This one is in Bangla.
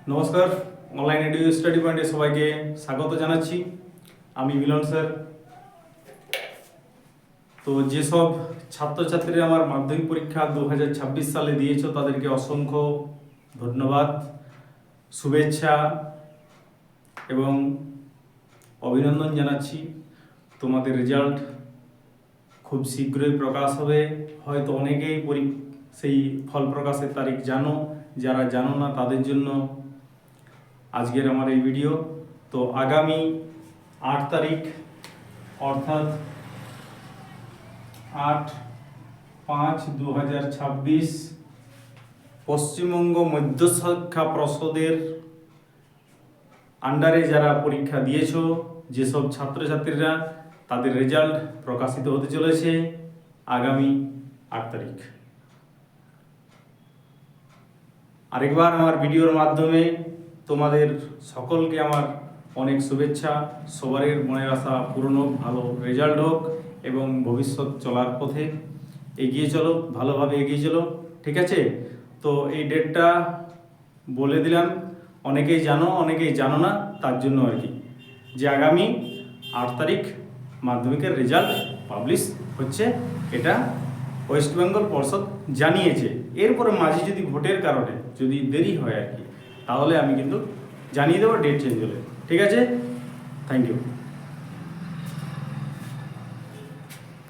নমস্কার, অনলাইন এডু স্টাডি পয়েন্টে সবাইকে স্বাগত জানাচ্ছি। আমি মিলন স্যার। তো যেসব ছাত্রছাত্রীরা আমার মাধ্যমিক পরীক্ষা 2026 সালে দিয়েছো তাদেরকে অসংখ্য ধন্যবাদ, শুভেচ্ছা এবং অভিনন্দন জানাচ্ছি। তোমাদের রেজাল্ট খুব শীঘ্রই প্রকাশ হবে। হয়তো অনেকেই সেই ফল প্রকাশের তারিখ জানো, যারা জানো না তাদের জন্য আজকের আমার এই ভিডিও। তো আগামী 8 তারিখ অর্থাৎ 8/5/2026 পশ্চিমবঙ্গ মধ্যশিক্ষা পর্ষদের আন্ডারে যারা পরীক্ষা দিয়েছো, যেসব ছাত্রছাত্রীরা, তাদের রেজাল্ট প্রকাশিত হতে চলেছে আগামী 8 তারিখ। আরেকবার আমার ভিডিওর মাধ্যমে তোমাদের সকলকে আমার অনেক শুভেচ্ছা। সবারই মনের আশা পূরণ হোক, ভালো রেজাল্ট হোক এবং ভবিষ্যৎ চলার পথে এগিয়ে চলো, ভালোভাবে এগিয়ে চলো, ঠিক আছে? তো এই ডেটটা বলে দিলাম, অনেকেই জানো অনেকেই জানো না, তার জন্য আর কি, যে আগামী 8 তারিখ মাধ্যমিকের রেজাল্ট পাবলিশ হচ্ছে। এটা ওয়েস্ট বেঙ্গল পর্ষদ জানিয়েছে। এরপরে মাঝে যদি ভোটের কারণে যদি দেরি হয় আর কি, তাহলে আমি কিন্তু জানিয়ে দেবো ডেট চেঞ্জ হলে, ঠিক আছে? Thank you.